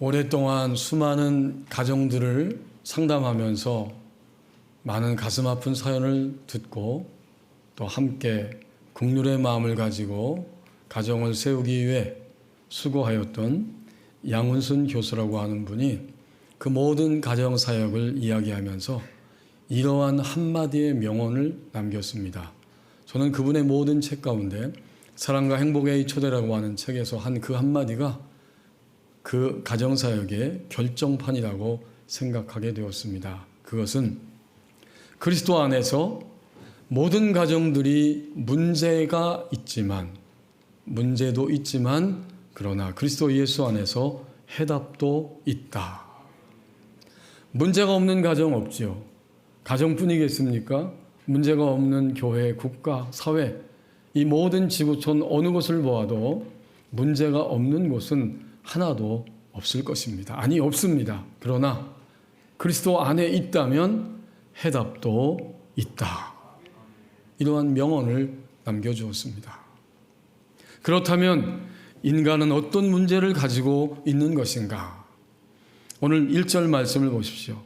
오랫동안 수많은 가정들을 상담하면서 많은 가슴 아픈 사연을 듣고 또 함께 국률의 마음을 가지고 가정을 세우기 위해 수고하였던 양훈순 교수라고 하는 분이 그 모든 가정사역을 이야기하면서 이러한 한마디의 명언을 남겼습니다. 저는 그분의 모든 책 가운데 사랑과 행복의 초대라고 하는 책에서 한 그 한마디가 그 가정사역의 결정판이라고 생각하게 되었습니다. 그것은 그리스도 안에서 모든 가정들이 문제도 있지만 그러나 그리스도 예수 안에서 해답도 있다. 문제가 없는 가정 없지요. 가정뿐이겠습니까? 문제가 없는 교회, 국가, 사회, 이 모든 지구촌 어느 곳을 보아도 문제가 없는 곳은 하나도 없을 것입니다. 아니, 없습니다. 그러나 그리스도 안에 있다면 해답도 있다. 이러한 명언을 남겨주었습니다. 그렇다면 인간은 어떤 문제를 가지고 있는 것인가? 오늘 1절 말씀을 보십시오.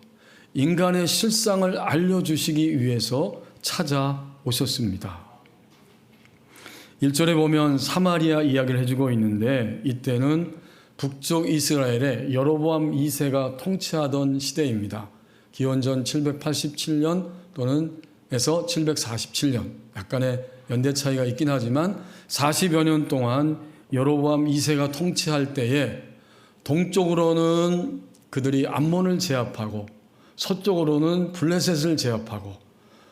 인간의 실상을 알려주시기 위해서 찾아오셨습니다. 1절에 보면 사마리아 이야기를 해주고 있는데 이때는 북쪽 이스라엘의 여로보암 2세가 통치하던 시대입니다. 기원전 787년 또는 에서 747년, 약간의 연대 차이가 있긴 하지만 40여 년 동안 여로보암 2세가 통치할 때에 동쪽으로는 그들이 암몬을 제압하고 서쪽으로는 블레셋을 제압하고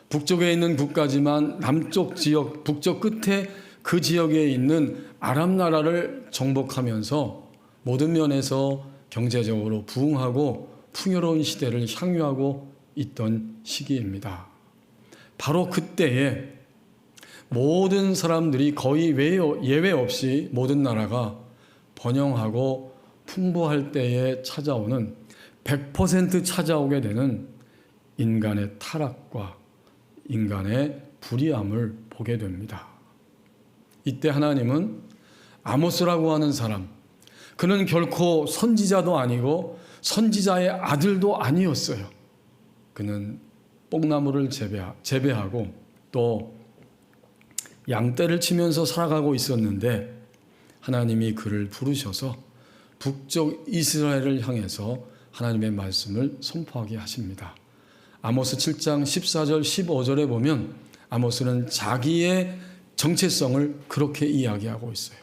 북쪽에 있는 국가지만 남쪽 지역, 북쪽 끝에 그 지역에 있는 아람 나라를 정복하면서 모든 면에서 경제적으로 부흥하고 풍요로운 시대를 향유하고 있던 시기입니다. 바로 그때에 모든 사람들이 거의 예외 없이 모든 나라가 번영하고 풍부할 때에 찾아오는 100% 찾아오게 되는 인간의 타락과 인간의 불의함을 보게 됩니다. 이때 하나님은 아모스라고 하는 사람, 그는 결코 선지자도 아니고 선지자의 아들도 아니었어요. 그는 뽕나무를 재배하고 또 양떼를 치면서 살아가고 있었는데 하나님이 그를 부르셔서 북쪽 이스라엘을 향해서 하나님의 말씀을 선포하게 하십니다. 아모스 7장 14절 15절에 보면 아모스는 자기의 정체성을 그렇게 이야기하고 있어요.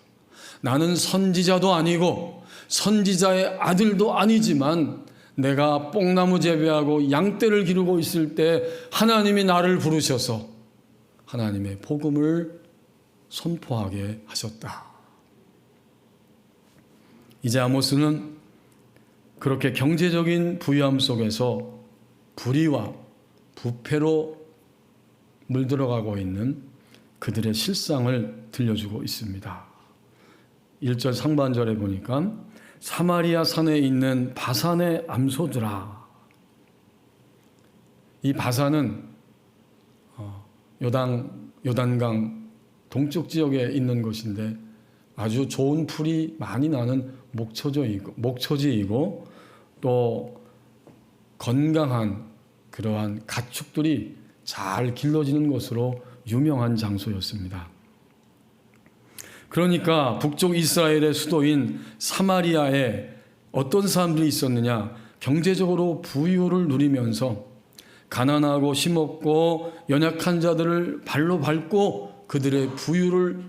나는 선지자도 아니고 선지자의 아들도 아니지만 내가 뽕나무 재배하고 양떼를 기르고 있을 때 하나님이 나를 부르셔서 하나님의 복음을 선포하게 하셨다. 이제 아모스는 그렇게 경제적인 부유함 속에서 불의와 부패로 물들어가고 있는 그들의 실상을 들려주고 있습니다. 1절 상반절에 보니까 사마리아 산에 있는 바산의 암소들아. 이 바산은 요단강 동쪽 지역에 있는 곳인데 아주 좋은 풀이 많이 나는 목초지이고 또 건강한 그러한 가축들이 잘 길러지는 곳으로 유명한 장소였습니다. 그러니까 북쪽 이스라엘의 수도인 사마리아에 어떤 사람들이 있었느냐? 경제적으로 부유를 누리면서 가난하고 힘없고 연약한 자들을 발로 밟고 그들의 부유를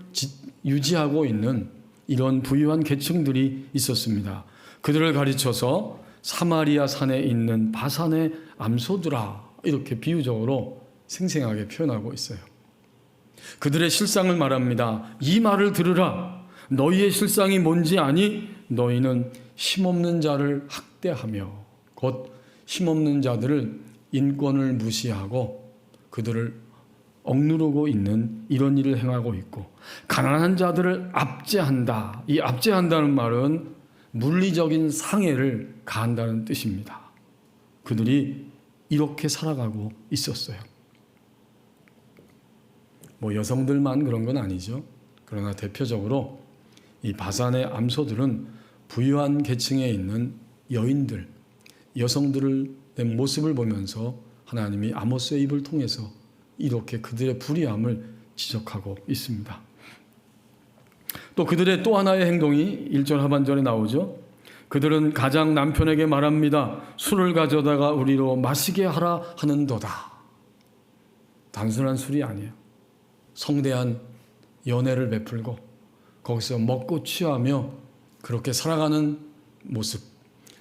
유지하고 있는 이런 부유한 계층들이 있었습니다. 그들을 가르쳐서 사마리아 산에 있는 바산의 암소들아 이렇게 비유적으로 생생하게 표현하고 있어요. 그들의 실상을 말합니다. 이 말을 들으라. 너희의 실상이 뭔지 아니? 너희는 힘없는 자를 학대하며 곧 힘없는 자들을 인권을 무시하고 그들을 억누르고 있는 이런 일을 행하고 있고 가난한 자들을 압제한다. 이 압제한다는 말은 물리적인 상해를 가한다는 뜻입니다. 그들이 이렇게 살아가고 있었어요. 여성들만 그런 건 아니죠. 그러나 대표적으로 이 바산의 암소들은 부유한 계층에 있는 여인들, 여성들의 모습을 보면서 하나님이 아모스의 입을 통해서 이렇게 그들의 불의함을 지적하고 있습니다. 또 그들의 또 하나의 행동이 1절 하반절에 나오죠. 그들은 가장 남편에게 말합니다. 술을 가져다가 우리로 마시게 하라 하는도다. 단순한 술이 아니에요. 성대한 연애를 베풀고 거기서 먹고 취하며 그렇게 살아가는 모습,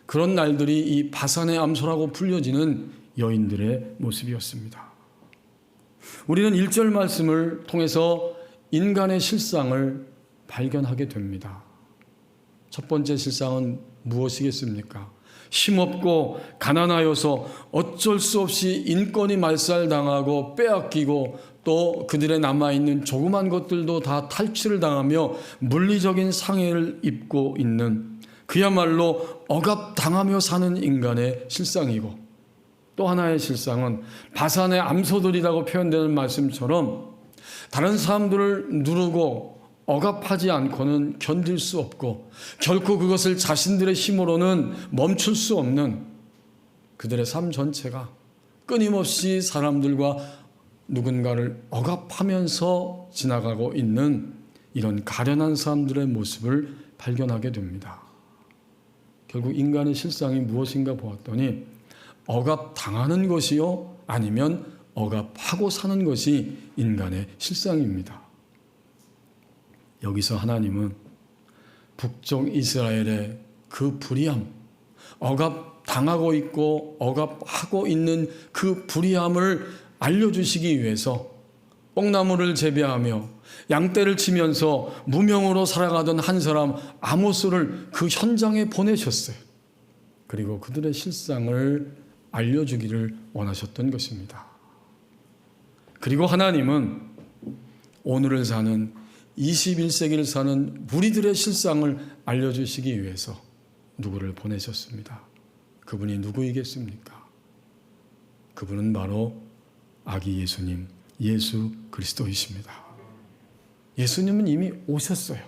그런 날들이 이 바산의 암소라고 불려지는 여인들의 모습이었습니다. 우리는 1절 말씀을 통해서 인간의 실상을 발견하게 됩니다. 첫 번째 실상은 무엇이겠습니까? 힘없고 가난하여서 어쩔 수 없이 인권이 말살당하고 빼앗기고 또 그들의 남아있는 조그만 것들도 다 탈취를 당하며 물리적인 상해를 입고 있는, 그야말로 억압당하며 사는 인간의 실상이고, 또 하나의 실상은 바산의 암소들이라고 표현되는 말씀처럼 다른 사람들을 누르고 억압하지 않고는 견딜 수 없고 결코 그것을 자신들의 힘으로는 멈출 수 없는 그들의 삶 전체가 끊임없이 사람들과 누군가를 억압하면서 지나가고 있는 이런 가련한 사람들의 모습을 발견하게 됩니다. 결국 인간의 실상이 무엇인가 보았더니 억압당하는 것이요 아니면 억압하고 사는 것이 인간의 실상입니다. 여기서 하나님은 북쪽 이스라엘의 그 불의함, 억압당하고 있고 억압하고 있는 그 불의함을 알려주시기 위해서 뽕나무를 재배하며 양떼를 치면서 무명으로 살아가던 한 사람 아모스를 그 현장에 보내셨어요. 그리고 그들의 실상을 알려주기를 원하셨던 것입니다. 그리고 하나님은 오늘을 사는 21세기를 사는 우리들의 실상을 알려주시기 위해서 누구를 보내셨습니다. 그분이 누구이겠습니까? 그분은 바로 아기 예수님, 예수 그리스도이십니다. 예수님은 이미 오셨어요.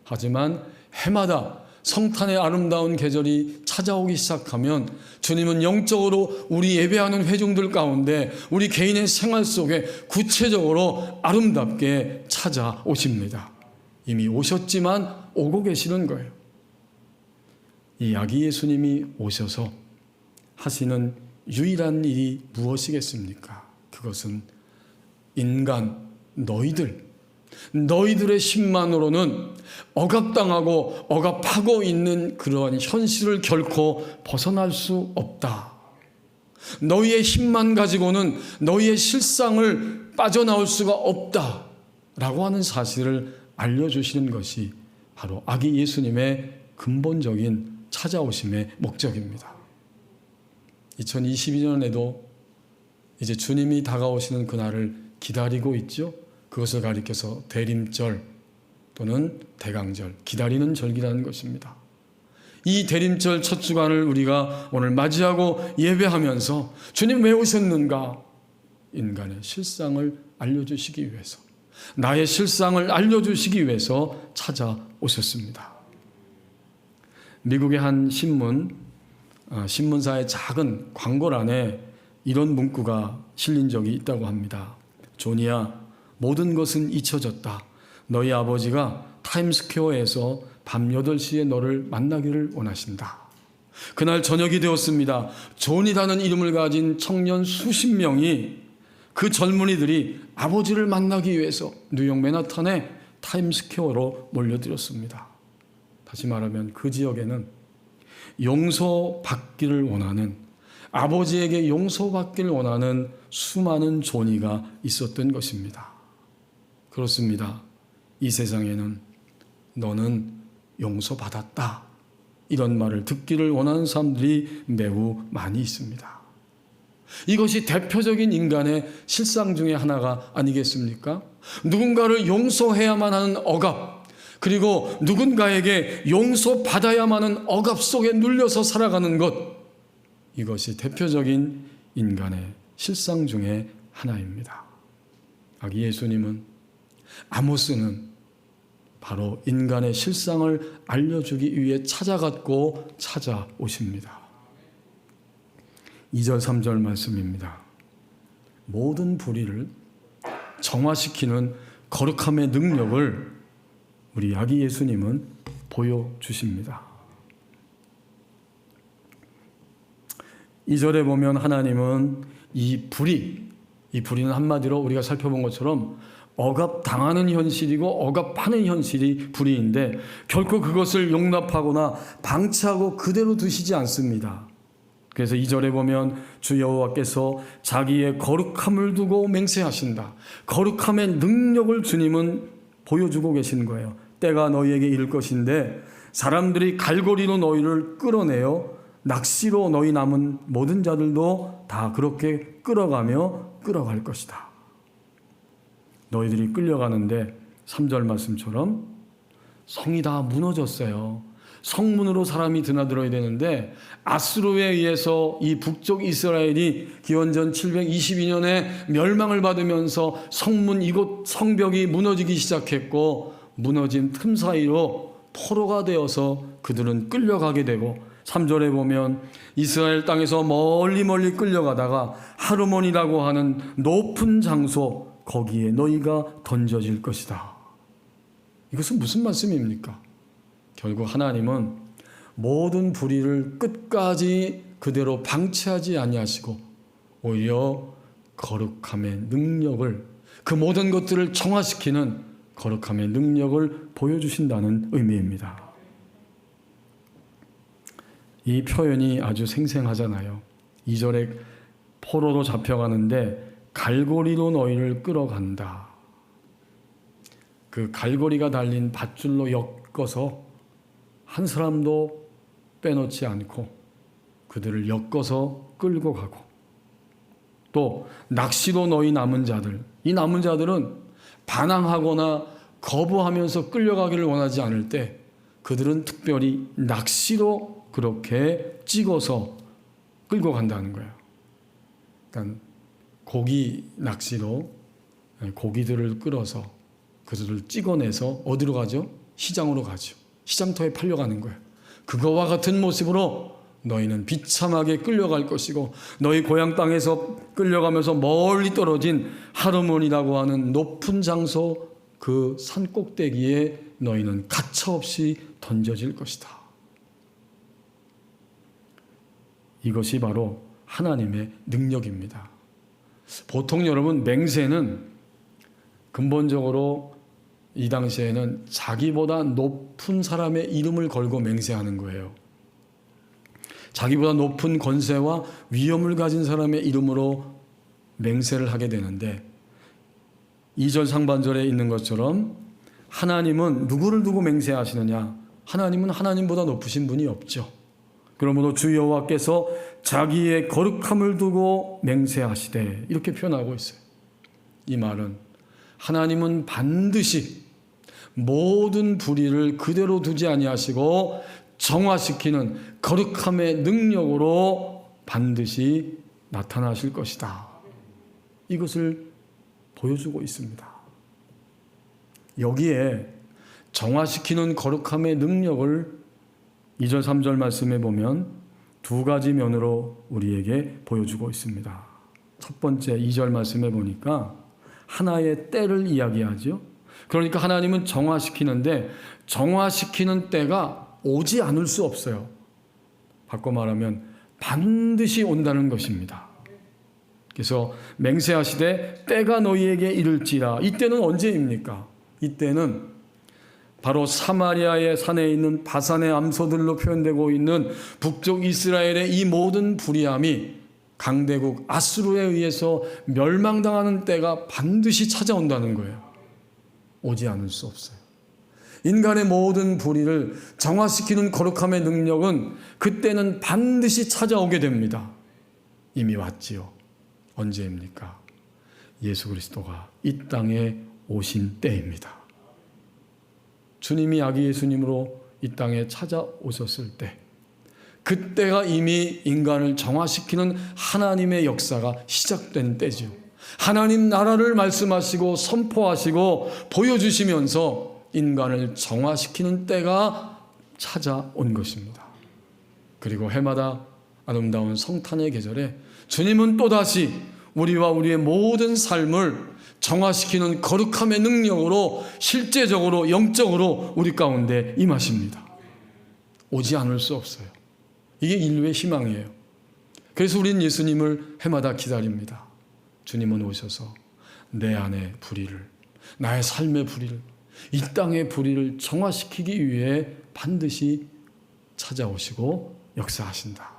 하지만 해마다 성탄의 아름다운 계절이 찾아오기 시작하면 주님은 영적으로 우리 예배하는 회중들 가운데 우리 개인의 생활 속에 구체적으로 아름답게 찾아오십니다. 이미 오셨지만 오고 계시는 거예요. 이 아기 예수님이 오셔서 하시는 유일한 일이 무엇이겠습니까? 그것은 인간, 너희들의 힘만으로는 억압당하고 억압하고 있는 그러한 현실을 결코 벗어날 수 없다. 너희의 힘만 가지고는 너희의 실상을 빠져나올 수가 없다. 라고 하는 사실을 알려주시는 것이 바로 아기 예수님의 근본적인 찾아오심의 목적입니다. 2022년에도 이제 주님이 다가오시는 그날을 기다리고 있죠. 그것을 가리켜서 대림절 또는 대강절, 기다리는 절기라는 것입니다. 이 대림절 첫 주간을 우리가 오늘 맞이하고 예배하면서 주님 왜 오셨는가? 인간의 실상을 알려주시기 위해서, 나의 실상을 알려주시기 위해서 찾아오셨습니다. 미국의 한 신문사의 작은 광고란에 이런 문구가 실린 적이 있다고 합니다. 조니야, 모든 것은 잊혀졌다. 너희 아버지가 타임스퀘어에서 밤 8시에 너를 만나기를 원하신다. 그날 저녁이 되었습니다. 존이라는 이름을 가진 청년 수십 명이, 그 젊은이들이 아버지를 만나기 위해서 뉴욕 맨하탄의 타임스퀘어로 몰려들었습니다. 다시 말하면 그 지역에는 용서받기를 원하는, 아버지에게 용서받기를 원하는 수많은 존이가 있었던 것입니다. 그렇습니다. 이 세상에는 너는 용서받았다, 이런 말을 듣기를 원하는 사람들이 매우 많이 있습니다. 이것이 대표적인 인간의 실상 중에 하나가 아니겠습니까? 누군가를 용서해야만 하는 억압, 그리고 누군가에게 용서받아야만 하는 억압 속에 눌려서 살아가는 것, 이것이 대표적인 인간의 실상 중에 하나입니다. 아기 예수님은, 아모스는 바로 인간의 실상을 알려주기 위해 찾아갔고 찾아오십니다. 2절 3절 말씀입니다. 모든 불의를 정화시키는 거룩함의 능력을 우리 아기 예수님은 보여주십니다. 2절에 보면 하나님은 이 불의는 한마디로 우리가 살펴본 것처럼 억압당하는 현실이고 억압하는 현실이 불의인데 결코 그것을 용납하거나 방치하고 그대로 두시지 않습니다. 그래서 2절에 보면 주 여호와께서 자기의 거룩함을 두고 맹세하신다. 거룩함의 능력을 주님은 보여주고 계시는 거예요. 때가 너희에게 이를 것인데 사람들이 갈고리로 너희를 끌어내어 낚시로 너희 남은 모든 자들도 다 그렇게 끌어갈 것이다. 너희들이 끌려가는데 3절 말씀처럼 성이 다 무너졌어요. 성문으로 사람이 드나들어야 되는데 아수르에 의해서 이 북쪽 이스라엘이 기원전 722년에 멸망을 받으면서 성문 이곳 성벽이 무너지기 시작했고 무너진 틈 사이로 포로가 되어서 그들은 끌려가게 되고 3절에 보면 이스라엘 땅에서 멀리 끌려가다가 하르몬이라고 하는 높은 장소 거기에 너희가 던져질 것이다. 이것은 무슨 말씀입니까? 결국 하나님은 모든 불의를 끝까지 그대로 방치하지 아니하시고 오히려 거룩함의 능력을 그 모든 것들을 정화시키는 거룩함의 능력을 보여주신다는 의미입니다. 이 표현이 아주 생생하잖아요. 2절에 포로로 잡혀가는데 갈고리로 너희를 끌어간다. 그 갈고리가 달린 밧줄로 엮어서 한 사람도 빼놓지 않고 그들을 엮어서 끌고 가고 또 낚시로 너희 남은 자들, 이 남은 자들은 반항하거나 거부하면서 끌려가기를 원하지 않을 때 그들은 특별히 낚시로 그렇게 찍어서 끌고 간다는 거예요. 그러니까 고기 낚시로 고기들을 끌어서 그들을 찍어내서 어디로 가죠? 시장으로 가죠. 시장터에 팔려가는 거예요. 그거와 같은 모습으로 너희는 비참하게 끌려갈 것이고 너희 고향 땅에서 끌려가면서 멀리 떨어진 하르몬이라고 하는 높은 장소 그 산 꼭대기에 너희는 가차없이 던져질 것이다. 이것이 바로 하나님의 능력입니다. 보통 여러분 맹세는 근본적으로 이 당시에는 자기보다 높은 사람의 이름을 걸고 맹세하는 거예요. 자기보다 높은 권세와 위엄을 가진 사람의 이름으로 맹세를 하게 되는데 2절 상반절에 있는 것처럼 하나님은 누구를 두고 맹세하시느냐? 하나님은 하나님보다 높으신 분이 없죠. 그러므로 주 여호와께서 자기의 거룩함을 두고 맹세하시되 이렇게 표현하고 있어요. 이 말은 하나님은 반드시 모든 불의를 그대로 두지 아니하시고 정화시키는 거룩함의 능력으로 반드시 나타나실 것이다. 이것을 보여주고 있습니다. 여기에 정화시키는 거룩함의 능력을 2절 3절 말씀에 보면 두 가지 면으로 우리에게 보여주고 있습니다. 첫 번째 2절 말씀에 보니까 하나의 때를 이야기하죠. 그러니까 하나님은 정화시키는데 정화시키는 때가 오지 않을 수 없어요. 바꿔 말하면 반드시 온다는 것입니다. 그래서 맹세하시되 때가 너희에게 이를지라. 이때는 언제입니까? 이때는 바로 사마리아의 산에 있는 바산의 암소들로 표현되고 있는 북쪽 이스라엘의 이 모든 불의함이 강대국 아수르에 의해서 멸망당하는 때가 반드시 찾아온다는 거예요. 오지 않을 수 없어요. 인간의 모든 불의를 정화시키는 거룩함의 능력은 그때는 반드시 찾아오게 됩니다. 이미 왔지요. 언제입니까? 예수 그리스도가 이 땅에 오신 때입니다. 주님이 아기 예수님으로 이 땅에 찾아오셨을 때 그때가 이미 인간을 정화시키는 하나님의 역사가 시작된 때죠. 하나님 나라를 말씀하시고 선포하시고 보여주시면서 인간을 정화시키는 때가 찾아온 것입니다. 그리고 해마다 아름다운 성탄의 계절에 주님은 또다시 우리와 우리의 모든 삶을 정화시키는 거룩함의 능력으로 실제적으로 영적으로 우리 가운데 임하십니다. 오지 않을 수 없어요. 이게 인류의 희망이에요. 그래서 우리는 예수님을 해마다 기다립니다. 주님은 오셔서 내 안의 불의를, 나의 삶의 불의를, 이 땅의 불의를 정화시키기 위해 반드시 찾아오시고 역사하신다.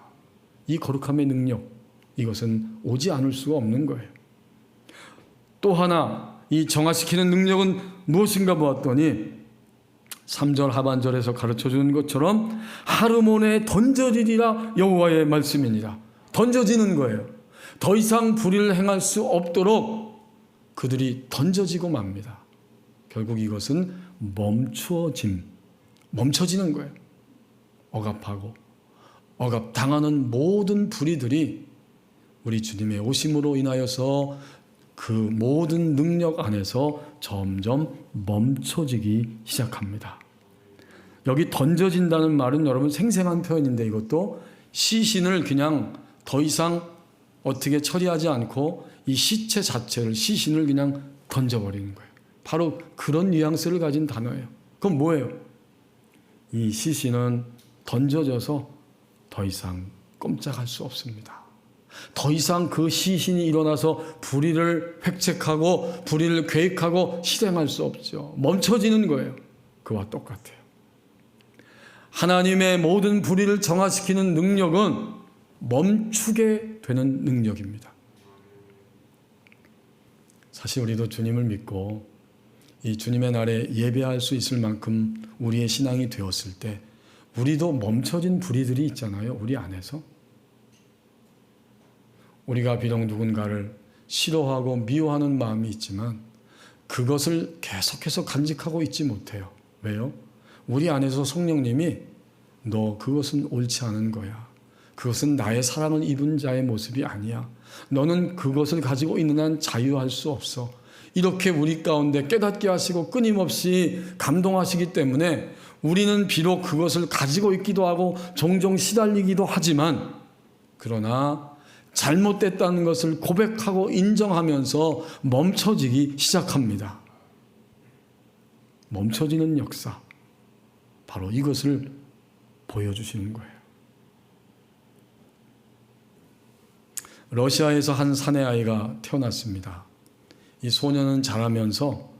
이 거룩함의 능력, 이것은 오지 않을 수가 없는 거예요. 또 하나 이 정화시키는 능력은 무엇인가 보았더니 3절 하반절에서 가르쳐주는 것처럼 하르몬에 던져지리라 여호와의 말씀이니라. 던져지는 거예요. 더 이상 불의를 행할 수 없도록 그들이 던져지고 맙니다. 결국 이것은 멈춰지는 거예요. 억압하고 억압당하는 모든 불의들이 우리 주님의 오심으로 인하여서 그 모든 능력 안에서 점점 멈춰지기 시작합니다. 여기 던져진다는 말은 여러분 생생한 표현인데 이것도 시신을 그냥 더 이상 어떻게 처리하지 않고 이 시체 자체를 시신을 그냥 던져버리는 거예요. 바로 그런 뉘앙스를 가진 단어예요. 그건 뭐예요? 이 시신은 던져져서 더 이상 꼼짝할 수 없습니다. 더 이상 그 시신이 일어나서 불의를 획책하고 불의를 계획하고 실행할 수 없죠. 멈춰지는 거예요. 그와 똑같아요. 하나님의 모든 불의를 정화시키는 능력은 멈추게 되는 능력입니다. 사실 우리도 주님을 믿고 이 주님의 날에 예배할 수 있을 만큼 우리의 신앙이 되었을 때 우리도 멈춰진 불의들이 있잖아요. 우리 안에서. 우리가 비록 누군가를 싫어하고 미워하는 마음이 있지만 그것을 계속해서 간직하고 있지 못해요. 왜요? 우리 안에서 성령님이 너 그것은 옳지 않은 거야. 그것은 나의 사랑을 입은 자의 모습이 아니야. 너는 그것을 가지고 있는 한 자유할 수 없어. 이렇게 우리 가운데 깨닫게 하시고 끊임없이 감동하시기 때문에 우리는 비록 그것을 가지고 있기도 하고 종종 시달리기도 하지만 그러나 잘못됐다는 것을 고백하고 인정하면서 멈춰지기 시작합니다. 멈춰지는 역사, 바로 이것을 보여주시는 거예요. 러시아에서 한 사내아이가 태어났습니다. 이 소녀는 자라면서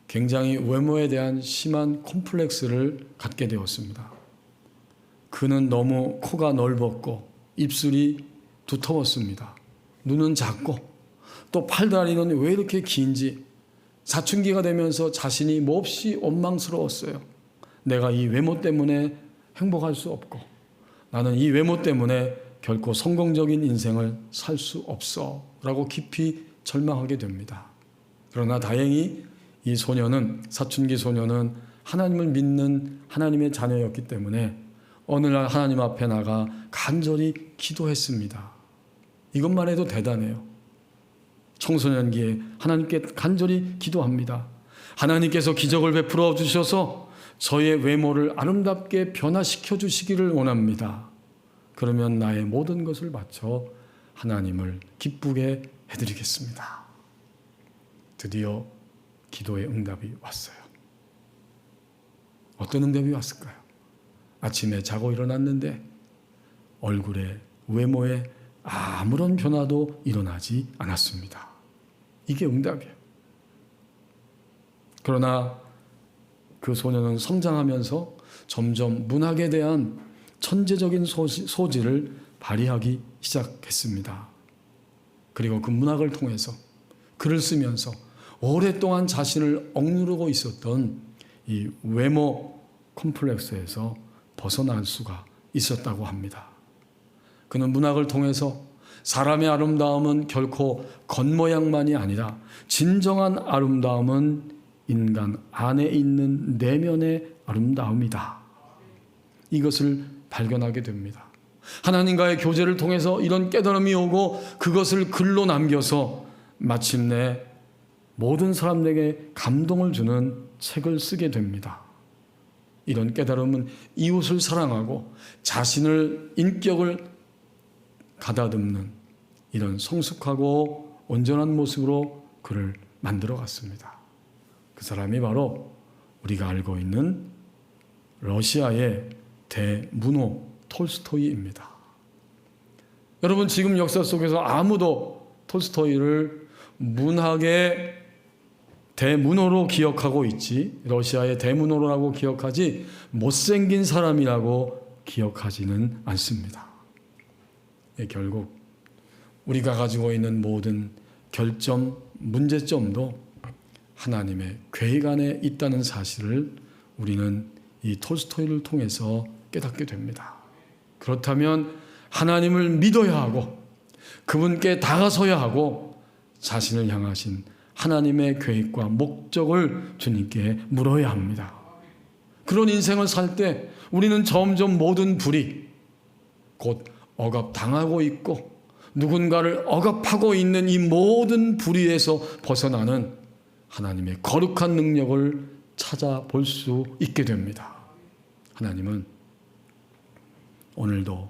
굉장히 외모에 대한 심한 콤플렉스를 갖게 되었습니다. 그는 너무 코가 넓었고 입술이 두터웠습니다. 눈은 작고 또 팔다리는 왜 이렇게 긴지 사춘기가 되면서 자신이 몹시 원망스러웠어요. 내가 이 외모 때문에 행복할 수 없고 나는 이 외모 때문에 결코 성공적인 인생을 살 수 없어 라고 깊이 절망하게 됩니다. 그러나 다행히 이 소녀는, 사춘기 소녀는 하나님을 믿는 하나님의 자녀였기 때문에 어느 날 하나님 앞에 나가 간절히 기도했습니다. 이것만 해도 대단해요. 청소년기에 하나님께 간절히 기도합니다. 하나님께서 기적을 베풀어 주셔서 저의 외모를 아름답게 변화시켜 주시기를 원합니다. 그러면 나의 모든 것을 바쳐 하나님을 기쁘게 해드리겠습니다. 드디어 기도의 응답이 왔어요. 어떤 응답이 왔을까요? 아침에 자고 일어났는데 얼굴에, 외모에 아무런 변화도 일어나지 않았습니다. 이게 응답이에요. 그러나 그 소녀는 성장하면서 점점 문학에 대한 천재적인 소질을 발휘하기 시작했습니다. 그리고 그 문학을 통해서 글을 쓰면서 오랫동안 자신을 억누르고 있었던 이 외모 콤플렉스에서 벗어날 수가 있었다고 합니다. 그는 문학을 통해서 사람의 아름다움은 결코 겉모양만이 아니라 진정한 아름다움은 인간 안에 있는 내면의 아름다움이다. 이것을 발견하게 됩니다. 하나님과의 교제를 통해서 이런 깨달음이 오고 그것을 글로 남겨서 마침내 모든 사람에게 감동을 주는 책을 쓰게 됩니다. 이런 깨달음은 이웃을 사랑하고 자신의 인격을 가다듬는 이런 성숙하고 온전한 모습으로 그를 만들어 갔습니다. 그 사람이 바로 우리가 알고 있는 러시아의 대문호 톨스토이입니다. 여러분, 지금 역사 속에서 아무도 톨스토이를 문학의 대문호로 기억하고 있지, 러시아의 대문호라고 기억하지, 못생긴 사람이라고 기억하지는 않습니다. 결국 우리가 가지고 있는 모든 결점, 문제점도 하나님의 계획 안에 있다는 사실을 우리는 이 톨스토이를 통해서 깨닫게 됩니다. 그렇다면 하나님을 믿어야 하고 그분께 다가서야 하고 자신을 향하신 하나님의 계획과 목적을 주님께 물어야 합니다. 그런 인생을 살 때 우리는 점점 모든 불이 곧 억압당하고 있고 누군가를 억압하고 있는 이 모든 불의에서 벗어나는 하나님의 거룩한 능력을 찾아볼 수 있게 됩니다. 하나님은 오늘도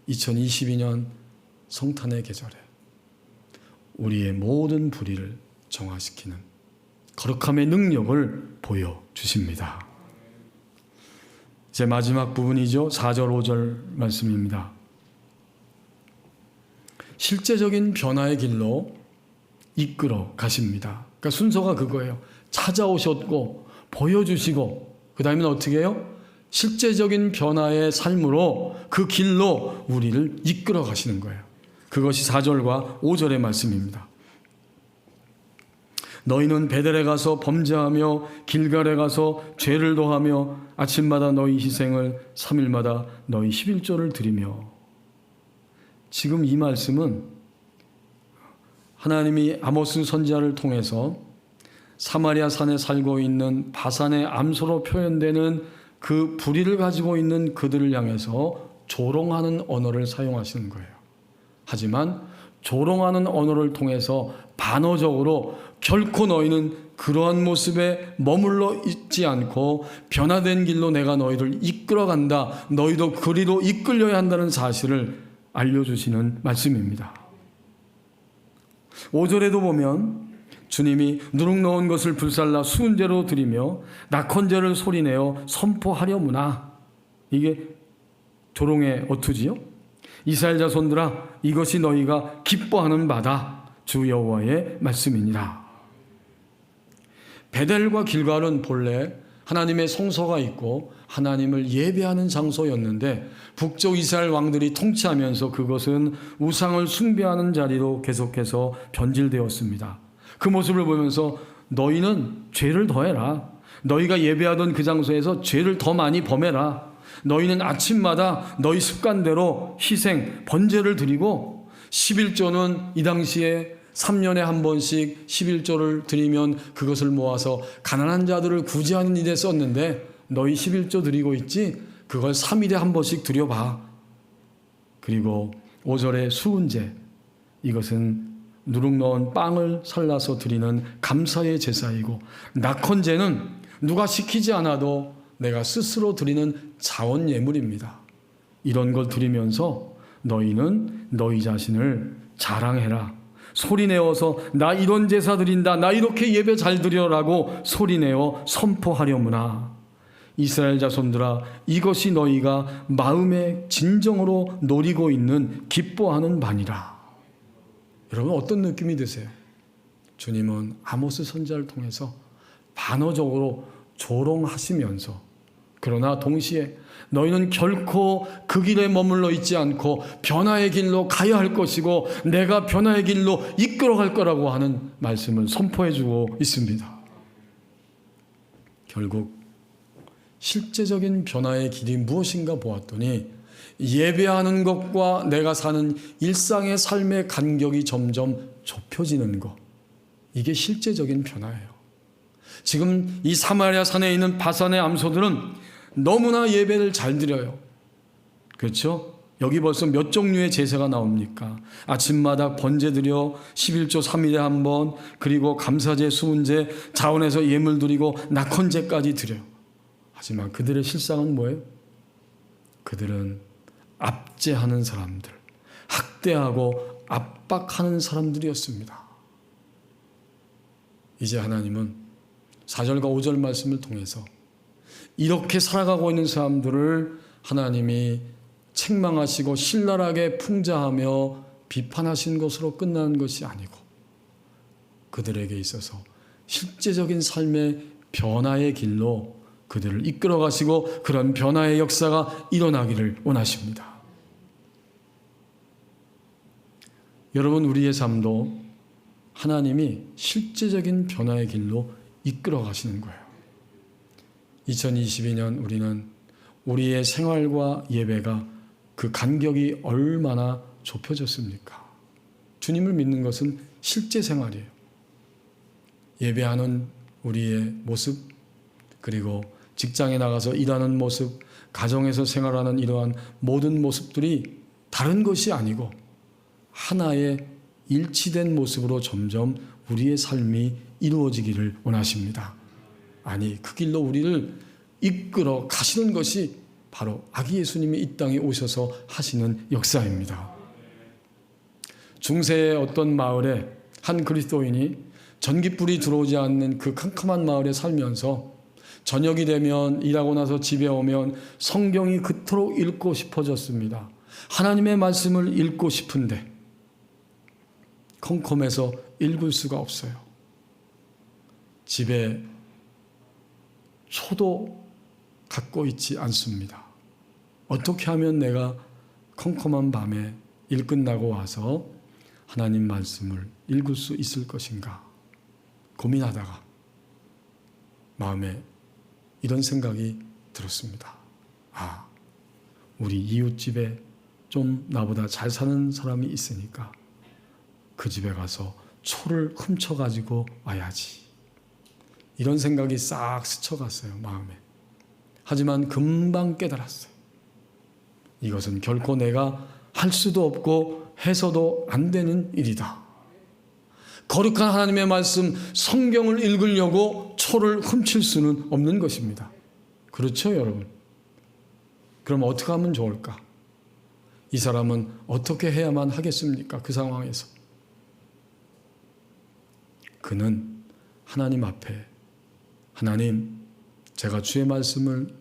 2022년 성탄의 계절에 우리의 모든 불의를 정화시키는 거룩함의 능력을 보여주십니다. 이제 마지막 부분이죠. 4절 5절 말씀입니다. 실제적인 변화의 길로 이끌어 가십니다. 그러니까 순서가 그거예요. 찾아오셨고 보여주시고 그 다음에는 어떻게 해요? 실제적인 변화의 삶으로 그 길로 우리를 이끌어 가시는 거예요. 그것이 4절과 5절의 말씀입니다. 너희는 베델에 가서 범죄하며 길갈에 가서 죄를 더하며 아침마다 너희 희생을 3일마다 너희 11조를 드리며. 지금 이 말씀은 하나님이 아모스 선지자를 통해서 사마리아 산에 살고 있는 바산의 암소로 표현되는 그 불의를 가지고 있는 그들을 향해서 조롱하는 언어를 사용하시는 거예요. 하지만 조롱하는 언어를 통해서 반어적으로 결코 너희는 그러한 모습에 머물러 있지 않고 변화된 길로 내가 너희를 이끌어간다. 너희도 그리로 이끌려야 한다는 사실을 알려주시는 말씀입니다. 5절에도 보면 주님이 누룩 넣은 것을 불살라 수은제로 드리며 낙헌제를 소리내어 선포하려무나. 이게 조롱의 어투지요. 이스라엘 자손들아, 이것이 너희가 기뻐하는 바다. 주 여호와의 말씀이니라. 베델과 길갈은 본래 하나님의 성소가 있고 하나님을 예배하는 장소였는데 북쪽 이스라엘 왕들이 통치하면서 그것은 우상을 숭배하는 자리로 계속해서 변질되었습니다. 그 모습을 보면서 너희는 죄를 더해라. 너희가 예배하던 그 장소에서 죄를 더 많이 범해라. 너희는 아침마다 너희 습관대로 희생, 번제를 드리고 11조는 이 당시에 3년에 한 번씩 11조를 드리면 그것을 모아서 가난한 자들을 구제하는 일에 썼는데 너희 11조 드리고 있지? 그걸 3일에 한 번씩 드려봐. 그리고 5절의 수은제, 이것은 누룩 넣은 빵을 살라서 드리는 감사의 제사이고, 낙헌제는 누가 시키지 않아도 내가 스스로 드리는 자원 예물입니다. 이런 걸 드리면서 너희는 너희 자신을 자랑해라. 소리내어서 나 이런 제사 드린다, 나 이렇게 예배 잘 드려라고 소리내어 선포하려무나. 이스라엘 자손들아, 이것이 너희가 마음의 진정으로 노리고 있는 기뻐하는 바니라. 여러분, 어떤 느낌이 드세요? 주님은 아모스 선지자를 통해서 반어적으로 조롱하시면서, 그러나 동시에 너희는 결코 그 길에 머물러 있지 않고 변화의 길로 가야 할 것이고 내가 변화의 길로 이끌어갈 거라고 하는 말씀을 선포해주고 있습니다. 결국 실제적인 변화의 길이 무엇인가 보았더니 예배하는 것과 내가 사는 일상의 삶의 간격이 점점 좁혀지는 것, 이게 실제적인 변화예요. 지금 이 사마리아 산에 있는 바산의 암소들은 너무나 예배를 잘 드려요. 그렇죠? 여기 벌써 몇 종류의 제사가 나옵니까? 아침마다 번제 드려 11조 3일에 한 번, 그리고 감사제, 수문제, 자원에서 예물 드리고 낙헌제까지 드려요. 하지만 그들의 실상은 뭐예요? 그들은 압제하는 사람들, 학대하고 압박하는 사람들이었습니다. 이제 하나님은 4절과 5절 말씀을 통해서 이렇게 살아가고 있는 사람들을 하나님이 책망하시고 신랄하게 풍자하며 비판하신 것으로 끝나는 것이 아니고 그들에게 있어서 실제적인 삶의 변화의 길로 그들을 이끌어 가시고 그런 변화의 역사가 일어나기를 원하십니다. 여러분, 우리의 삶도 하나님이 실제적인 변화의 길로 이끌어 가시는 거예요. 2022년 우리는 우리의 생활과 예배가 그 간격이 얼마나 좁혀졌습니까? 주님을 믿는 것은 실제 생활이에요. 예배하는 우리의 모습, 그리고 직장에 나가서 일하는 모습, 가정에서 생활하는 이러한 모든 모습들이 다른 것이 아니고 하나의 일치된 모습으로 점점 우리의 삶이 이루어지기를 원하십니다. 아니, 그 길로 우리를 이끌어 가시는 것이 바로 아기 예수님이 이 땅에 오셔서 하시는 역사입니다. 중세의 어떤 마을에 한 그리스도인이 전깃불이 들어오지 않는 그 캄캄한 마을에 살면서 저녁이 되면 일하고 나서 집에 오면 성경이 그토록 읽고 싶어졌습니다. 하나님의 말씀을 읽고 싶은데 컴컴해서 읽을 수가 없어요. 집에 초도 갖고 있지 않습니다. 어떻게 하면 내가 컴컴한 밤에 일 끝나고 와서 하나님 말씀을 읽을 수 있을 것인가 고민하다가 마음에 이런 생각이 들었습니다. 아, 우리 이웃집에 좀 나보다 잘 사는 사람이 있으니까 그 집에 가서 초를 훔쳐가지고 와야지. 이런 생각이 싹 스쳐갔어요, 마음에. 하지만 금방 깨달았어요. 이것은 결코 내가 할 수도 없고 해서도 안 되는 일이다. 거룩한 하나님의 말씀, 성경을 읽으려고 초를 훔칠 수는 없는 것입니다. 그렇죠, 여러분? 그럼 어떻게 하면 좋을까? 이 사람은 어떻게 해야만 하겠습니까? 그 상황에서. 그는 하나님 앞에, 하나님, 제가 주의 말씀을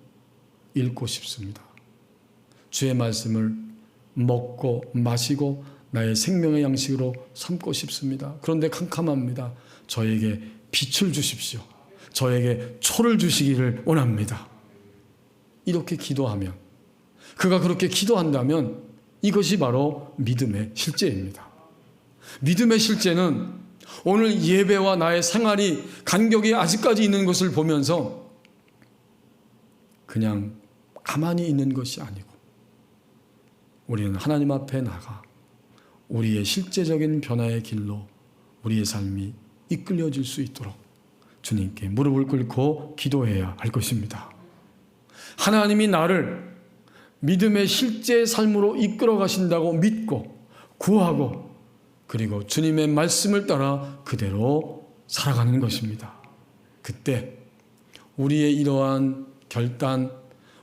읽고 싶습니다. 주의 말씀을 먹고 마시고 나의 생명의 양식으로 삼고 싶습니다. 그런데 캄캄합니다. 저에게 빛을 주십시오. 저에게 초를 주시기를 원합니다. 이렇게 기도하면, 그가 그렇게 기도한다면 이것이 바로 믿음의 실제입니다. 믿음의 실제는 오늘 예배와 나의 생활이 간격이 아직까지 있는 것을 보면서 그냥 가만히 있는 것이 아니고 우리는 하나님 앞에 나가 우리의 실제적인 변화의 길로 우리의 삶이 이끌려질 수 있도록 주님께 무릎을 꿇고 기도해야 할 것입니다. 하나님이 나를 믿음의 실제 삶으로 이끌어 가신다고 믿고 구하고 그리고 주님의 말씀을 따라 그대로 살아가는 것입니다. 그때 우리의 이러한 결단,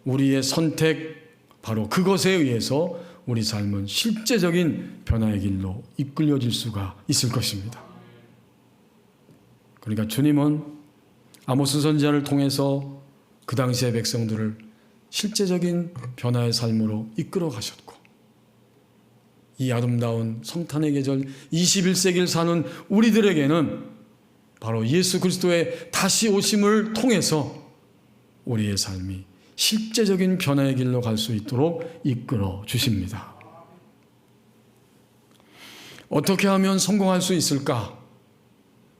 우리의 선택, 바로 그것에 의해서 우리 삶은 실제적인 변화의 길로 이끌려질 수가 있을 것입니다. 그러니까 주님은 아모스 선지자를 통해서 그 당시의 백성들을 실제적인 변화의 삶으로 이끌어 가셨고 이 아름다운 성탄의 계절 21세기를 사는 우리들에게는 바로 예수 그리스도의 다시 오심을 통해서 우리의 삶이 실제적인 변화의 길로 갈 수 있도록 이끌어 주십니다. 어떻게 하면 성공할 수 있을까?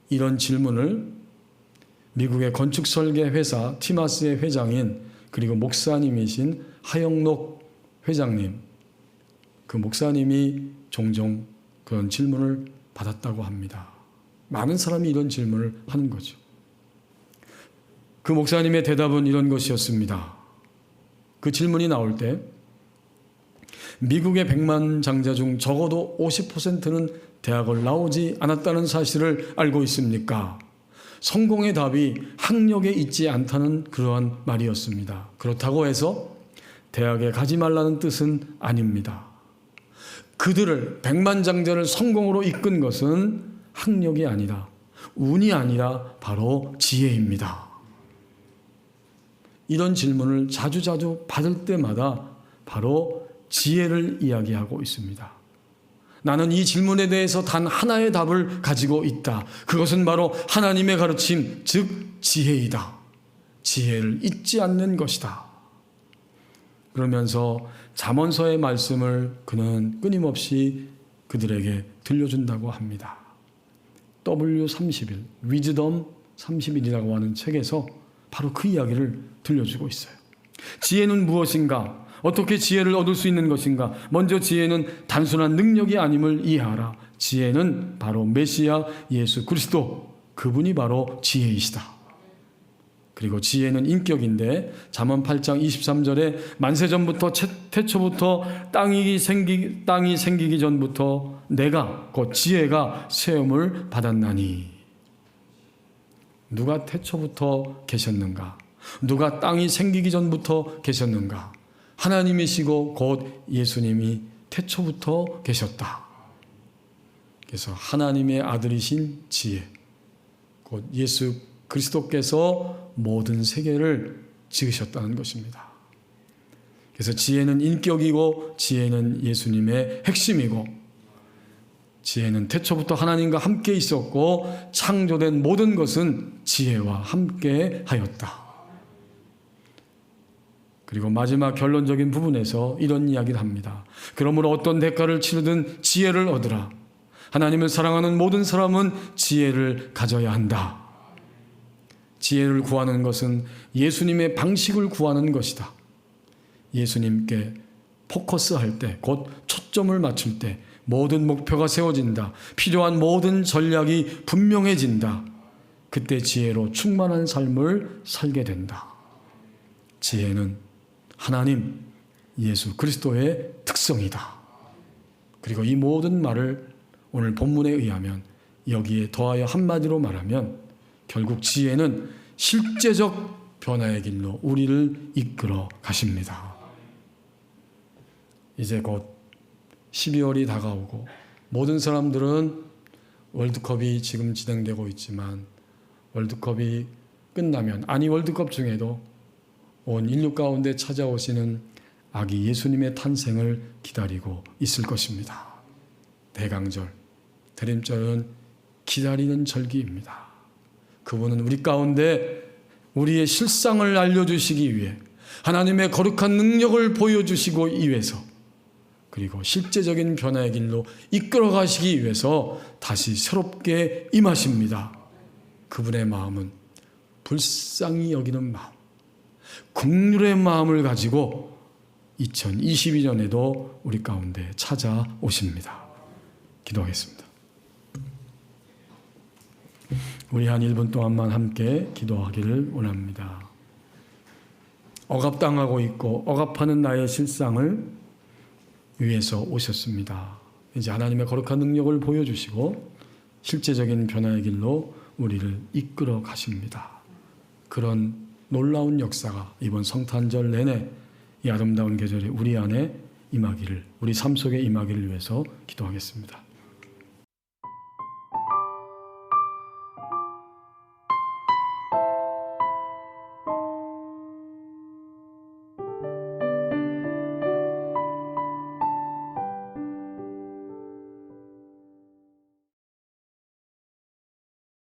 이런 질문을 미국의 건축설계 회사 티마스의 회장인 그리고 목사님이신 하영록 회장님, 그 목사님이 종종 그런 질문을 받았다고 합니다. 많은 사람이 이런 질문을 하는 거죠. 그 목사님의 대답은 이런 것이었습니다. 그 질문이 나올 때 미국의 100만 장자 중 적어도 50%는 대학을 나오지 않았다는 사실을 알고 있습니까? 성공의 답이 학력에 있지 않다는 그러한 말이었습니다. 그렇다고 해서 대학에 가지 말라는 뜻은 아닙니다. 그들을 100만 장자를 성공으로 이끈 것은 학력이 아니라 운이 아니라 바로 지혜입니다. 이런 질문을 자주자주 받을 때마다 바로 지혜를 이야기하고 있습니다. 나는 이 질문에 대해서 단 하나의 답을 가지고 있다. 그것은 바로 하나님의 가르침, 즉 지혜이다. 지혜를 잊지 않는 것이다. 그러면서 잠언서의 말씀을 그는 끊임없이 그들에게 들려준다고 합니다. W31, 위즈덤 31이라고 하는 책에서 바로 그 이야기를 들려주고 있어요. 지혜는 무엇인가? 어떻게 지혜를 얻을 수 있는 것인가? 먼저 지혜는 단순한 능력이 아님을 이해하라. 지혜는 바로 메시아 예수 그리스도, 그분이 바로 지혜이시다. 그리고 지혜는 인격인데 잠언 8장 23절에 만세전부터 태초부터 땅이 생기기 전부터 내가 곧 지혜가 세움을 받았나니. 누가 태초부터 계셨는가? 누가 땅이 생기기 전부터 계셨는가? 하나님이시고 곧 예수님이 태초부터 계셨다. 그래서 하나님의 아들이신 지혜, 곧 예수 그리스도께서 모든 세계를 지으셨다는 것입니다. 그래서 지혜는 인격이고 지혜는 예수님의 핵심이고 지혜는 태초부터 하나님과 함께 있었고 창조된 모든 것은 지혜와 함께 하였다. 그리고 마지막 결론적인 부분에서 이런 이야기를 합니다. 그러므로 어떤 대가를 치르든 지혜를 얻으라. 하나님을 사랑하는 모든 사람은 지혜를 가져야 한다. 지혜를 구하는 것은 예수님의 방식을 구하는 것이다. 예수님께 포커스할 때, 곧 초점을 맞출 때 모든 목표가 세워진다. 필요한 모든 전략이 분명해진다. 그때 지혜로 충만한 삶을 살게 된다. 지혜는 하나님, 예수 그리스도의 특성이다. 그리고 이 모든 말을 오늘 본문에 의하면 여기에 더하여 한마디로 말하면 결국 지혜는 실제적 변화의 길로 우리를 이끌어 가십니다. 이제 곧 12월이 다가오고 모든 사람들은 월드컵이 지금 진행되고 있지만 월드컵이 끝나면 월드컵 중에도 온 인류 가운데 찾아오시는 아기 예수님의 탄생을 기다리고 있을 것입니다. 대강절, 대림절은 기다리는 절기입니다. 그분은 우리 가운데 우리의 실상을 알려주시기 위해 하나님의 거룩한 능력을 보여주시고 위해서 그리고 실제적인 변화의 길로 이끌어 가시기 위해서 다시 새롭게 임하십니다. 그분의 마음은 불쌍히 여기는 마음, 긍휼의 마음을 가지고 2022년에도 우리 가운데 찾아오십니다. 기도하겠습니다. 우리 한 1분 동안만 함께 기도하기를 원합니다. 억압당하고 있고 억압하는 나의 실상을 위해서 오셨습니다. 이제 하나님의 거룩한 능력을 보여주시고 실제적인 변화의 길로 우리를 이끌어 가십니다. 그런 놀라운 역사가 이번 성탄절 내내 이 아름다운 계절에 우리 안에 임하기를, 우리 삶 속에 임하기를 위해서 기도하겠습니다.